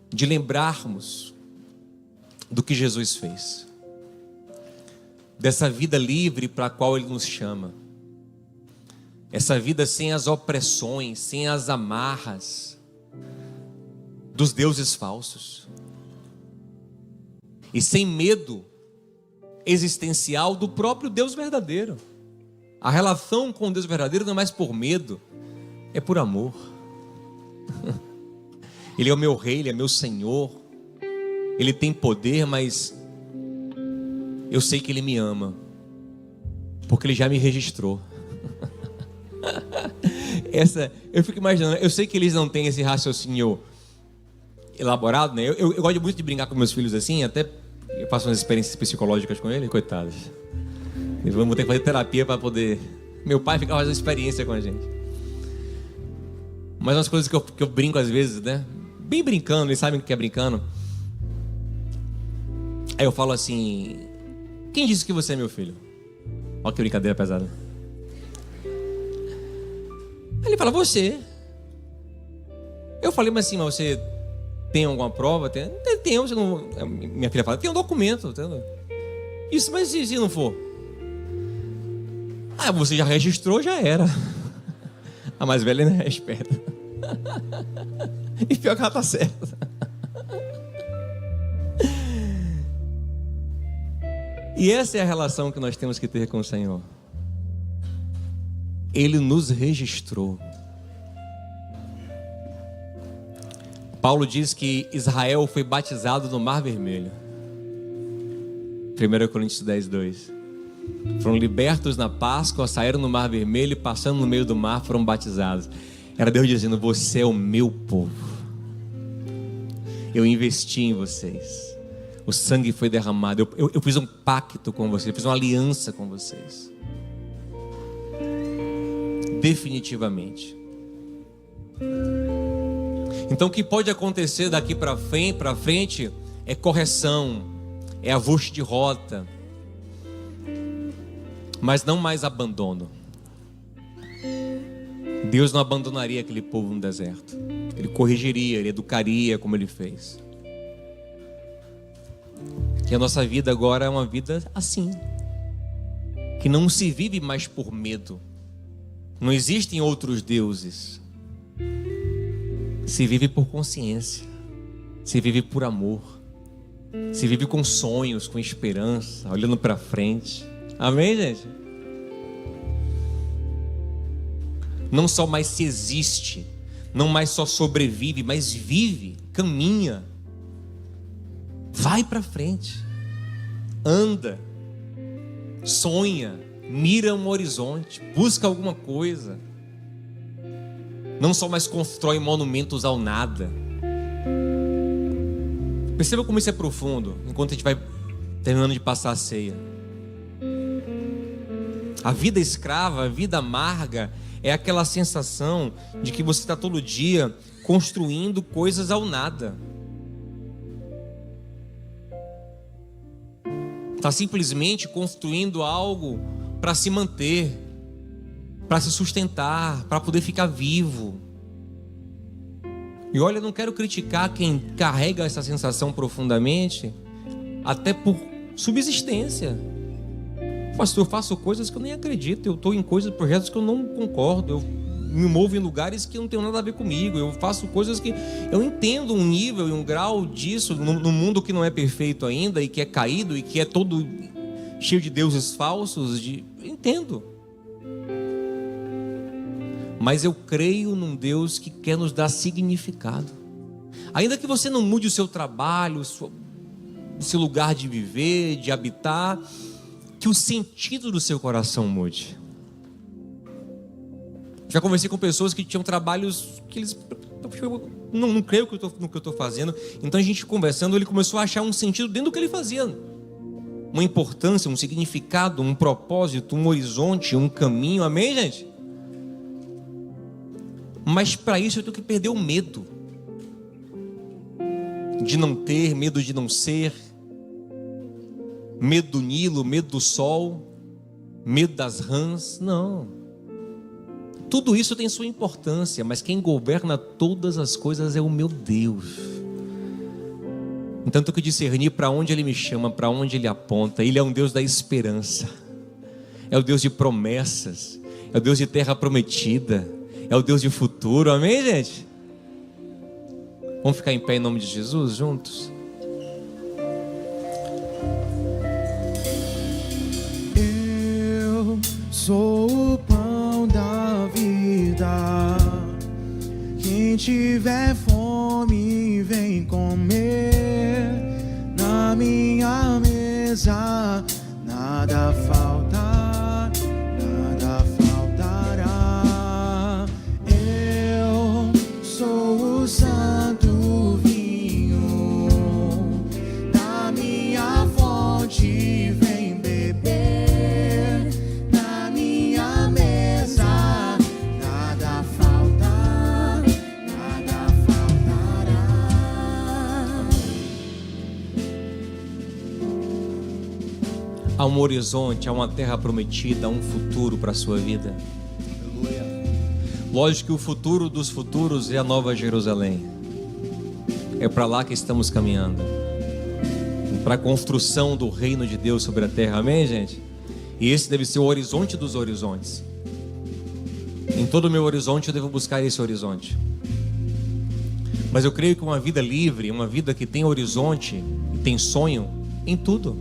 de lembrarmos do que Jesus fez, dessa vida livre para a qual Ele nos chama, essa vida sem as opressões, sem as amarras dos deuses falsos e sem medo existencial do próprio Deus verdadeiro. A relação com o Deus verdadeiro não é mais por medo, é por amor. Ele é o meu rei, Ele é meu Senhor. Ele tem poder, mas eu sei que Ele me ama, porque Ele já me registrou. Eu fico imaginando, eu sei que eles não têm esse raciocínio elaborado, né? Eu gosto muito de brincar com meus filhos assim, até eu faço umas experiências psicológicas com eles, coitados. Eles vão ter que fazer terapia para poder... Meu pai fica fazendo experiência com a gente. Mas umas coisas que eu brinco às vezes, né? Bem brincando, eles sabem o que é brincando. Aí eu falo assim: quem disse que você é meu filho? Olha que brincadeira pesada. Aí ele fala: você. Eu falei: mas assim, mas você tem alguma prova? Tem, você não... Minha filha fala: tem um documento. Entendeu? Isso, mas se não for? Ah, você já registrou, já era. A mais velha não é esperta. E pior que ela tá certa. E essa é a relação que nós temos que ter com o Senhor. Ele nos registrou. Paulo diz que Israel foi batizado no Mar Vermelho. 1 Coríntios 10, 2. Foram libertos na Páscoa, saíram no Mar Vermelho e passando no meio do mar foram batizados. Era Deus dizendo: você é o meu povo. Eu investi em vocês. O sangue foi derramado. Eu fiz um pacto com vocês. Eu fiz uma aliança com vocês. Definitivamente. Então o que pode acontecer daqui para frente é correção, é ajuste de rota, mas não mais abandono. Deus não abandonaria aquele povo no deserto. Ele corrigiria, Ele educaria como Ele fez. Que a nossa vida agora é uma vida assim, que não se vive mais por medo. Não existem outros deuses. Se vive por consciência, se vive por amor, se vive com sonhos, com esperança, olhando para frente. Amém, gente? Não só mais se existe, não mais só sobrevive, mas vive, caminha, vai para frente, anda, sonha, mira um horizonte, busca alguma coisa. Não só mais constrói monumentos ao nada. Perceba como isso é profundo, enquanto a gente vai terminando de passar a ceia. A vida escrava, a vida amarga, é aquela sensação de que você está todo dia construindo coisas ao nada. Está simplesmente construindo algo para se manter, para se sustentar, para poder ficar vivo. E olha, eu não quero criticar quem carrega essa sensação profundamente, até por subsistência. Pastor, eu faço coisas que eu nem acredito, eu estou em projetos que eu não concordo, eu me movo em lugares que não tem nada a ver comigo, eu faço coisas que eu entendo um nível e um grau disso no mundo que não é perfeito ainda e que é caído e que é todo cheio de deuses falsos, entendo. Mas eu creio num Deus que quer nos dar significado. Ainda que você não mude o seu trabalho, o seu lugar de viver, de habitar, que o sentido do seu coração mude. Já conversei com pessoas que tinham trabalhos que eles... Não creio no que eu estou fazendo. Então a gente conversando, ele começou a achar um sentido dentro do que ele fazia. Uma importância, um significado, um propósito, um horizonte, um caminho. Amém, gente? Mas para isso eu tenho que perder o medo. De não ter, medo de não ser. Medo do Nilo, medo do sol. Medo das rãs. Não. Tudo isso tem sua importância, mas quem governa todas as coisas é o meu Deus. Então tenho que discernir para onde Ele me chama, para onde Ele aponta. Ele é um Deus da esperança, é o Deus de promessas, é o Deus de terra prometida, é o Deus de futuro. Amém, gente? Vamos ficar em pé em nome de Jesus juntos? Eu sou o pão da vida. Quem tiver fome, vem comer. Na minha mesa nada falta, nada faltará. Eu sou o santo vinho. Na minha fonte vem beber. Na minha mesa nada falta, nada faltará. Há um horizonte, há uma terra prometida, há um futuro para a sua vida. Lógico que o futuro dos futuros é a Nova Jerusalém. É para lá que estamos caminhando, para a construção do reino de Deus sobre a terra. Amém, gente? E esse deve ser o horizonte dos horizontes. Em todo o meu horizonte eu devo buscar esse horizonte. Mas eu creio que uma vida livre, uma vida que tem horizonte e tem sonho em tudo.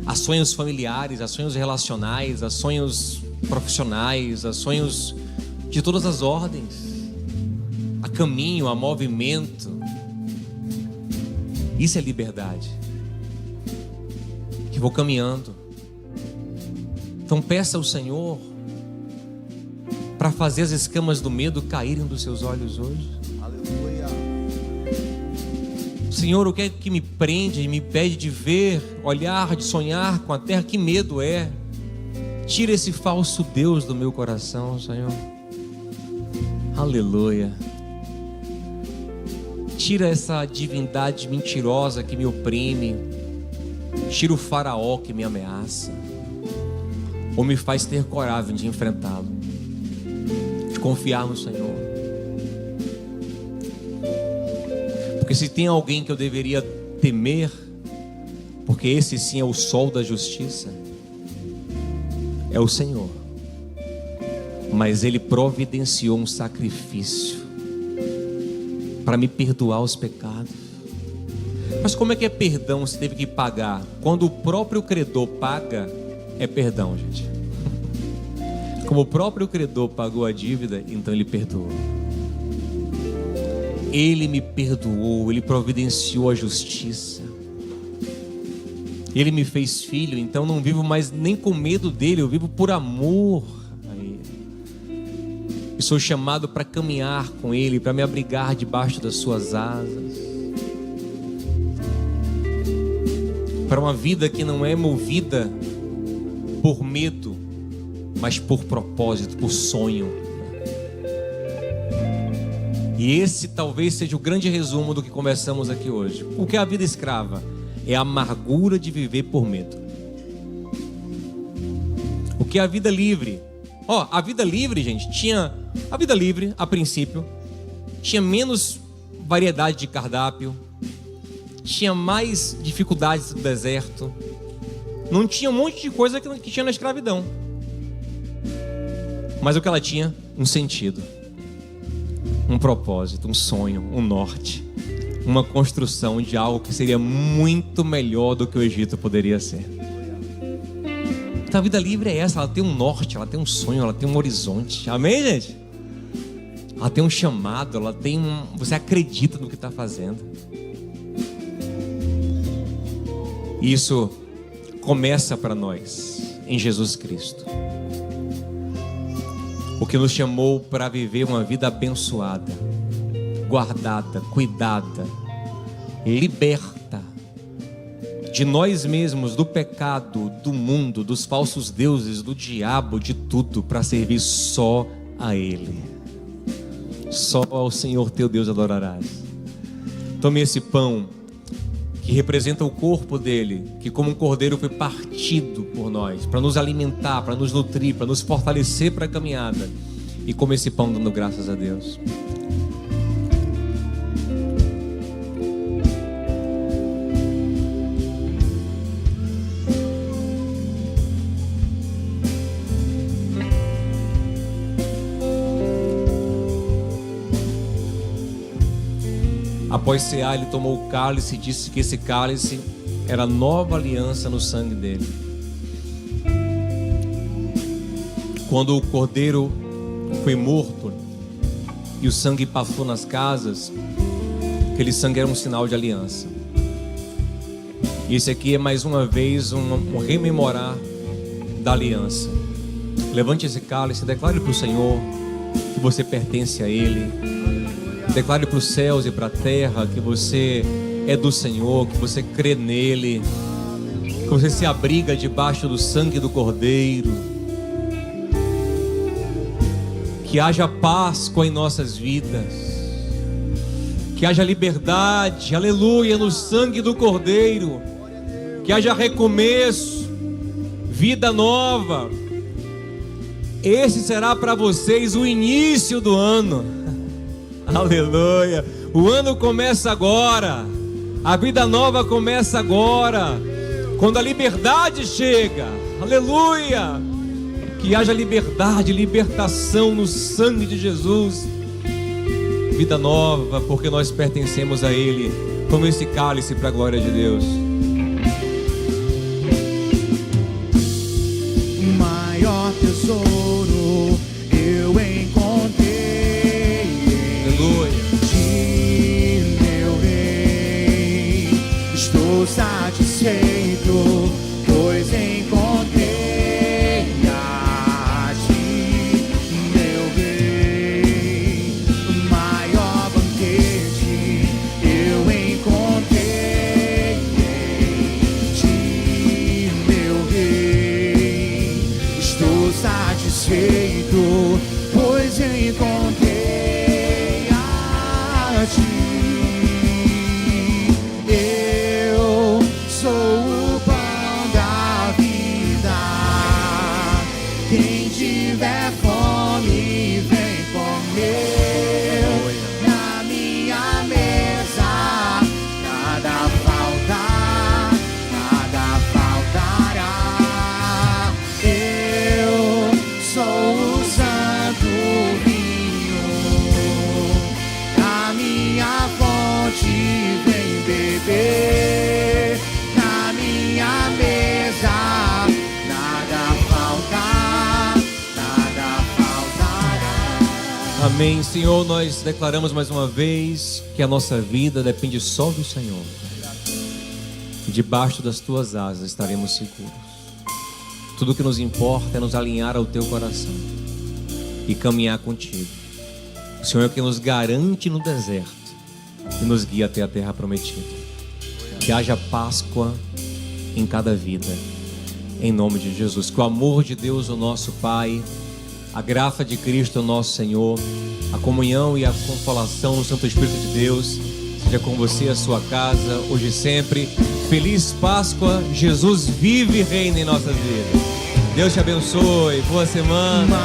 Há sonhos familiares, há sonhos relacionais, há sonhos profissionais, há sonhos de todas as ordens. Há caminho, há movimento. Isso é liberdade. Que vou caminhando. Então peça ao Senhor para fazer as escamas do medo caírem dos seus olhos hoje. Aleluia. Senhor, o que é que me prende, me impede de ver, olhar, de sonhar com a terra? Que medo é? Tira esse falso Deus do meu coração, Senhor. Aleluia. Tira essa divindade mentirosa que me oprime. Tira o faraó que me ameaça. Ou me faz ter coragem de enfrentá-lo, de confiar no Senhor. Porque se tem alguém que eu deveria temer, porque esse sim é o sol da justiça, é o Senhor. Mas Ele providenciou um sacrifício para me perdoar os pecados. Mas como é que é perdão se teve que pagar? Quando o próprio credor paga, é perdão, gente. Como o próprio credor pagou a dívida, então Ele perdoou. Ele me perdoou, Ele providenciou a justiça. Ele me fez filho, então não vivo mais nem com medo dele, eu vivo por amor a Ele. E sou chamado para caminhar com Ele, para me abrigar debaixo das suas asas. Para uma vida que não é movida por medo, mas por propósito, por sonho. E esse talvez seja o grande resumo do que conversamos aqui hoje. O que é a vida escrava? É a amargura de viver por medo. O que é a vida livre? A vida livre, gente, tinha... A vida livre, a princípio, tinha menos variedade de cardápio, tinha mais dificuldades do deserto, não tinha um monte de coisa que tinha na escravidão. Mas o que ela tinha? Um sentido, um propósito, um sonho, um norte, uma construção de algo que seria muito melhor do que o Egito poderia ser. Então a vida livre é essa, ela tem um norte, ela tem um sonho, ela tem um horizonte. Amém, gente? Ela tem um chamado, ela tem você acredita no que está fazendo. E isso começa para nós em Jesus Cristo. porque nos chamou para viver uma vida abençoada, guardada, cuidada, liberta de nós mesmos, do pecado, do mundo, dos falsos deuses, do diabo, de tudo, para servir só a Ele. Só ao Senhor teu Deus adorarás. Tome esse pão que representa o corpo dele, que como um cordeiro foi partido por nós, para nos alimentar, para nos nutrir, para nos fortalecer para a caminhada. E come esse pão dando graças a Deus. Após cear, ele tomou o cálice e disse que esse cálice era a nova aliança no sangue dele. Quando o cordeiro foi morto e o sangue passou nas casas, aquele sangue era um sinal de aliança. E esse aqui é mais uma vez um rememorar da aliança. Levante esse cálice e declare para o Senhor que você pertence a Ele. Declare para os céus e para a terra que você é do Senhor, que você crê nele, que você se abriga debaixo do sangue do Cordeiro. Que haja Páscoa em nossas vidas, que haja liberdade, aleluia, no sangue do Cordeiro, que haja recomeço, vida nova. Esse será para vocês o início do ano. Aleluia, o ano começa agora, a vida nova começa agora, quando a liberdade chega, aleluia, que haja liberdade, libertação no sangue de Jesus, vida nova, porque nós pertencemos a Ele. Tome esse cálice para a glória de Deus. Maior tesouro eu encontrei de meu rei, estou satisfeito, pois encontrei a ti, meu rei. O maior banquete eu encontrei em ti, meu rei, estou satisfeito, pois encontrei a ti. Eu sou o pão da vida, quem tiver fome vem comer. Na minha mesa nada falta, nada faltará. Eu sou o santo vinho, a minha fonte vem beber. Na minha mesa nada falta, nada faltará. Amém. Senhor, nós declaramos mais uma vez que a nossa vida depende só do Senhor. Debaixo das tuas asas estaremos seguros. Tudo que nos importa é nos alinhar ao teu coração e caminhar contigo. O Senhor é quem nos garante no deserto e nos guia até a terra prometida. Que haja Páscoa em cada vida, em nome de Jesus. Que o amor de Deus, o nosso Pai, a graça de Cristo, o nosso Senhor, a comunhão e a consolação no Santo Espírito de Deus seja com você e a sua casa, hoje e sempre. Feliz Páscoa. Jesus vive e reina em nossas vidas. Deus te abençoe. Boa semana.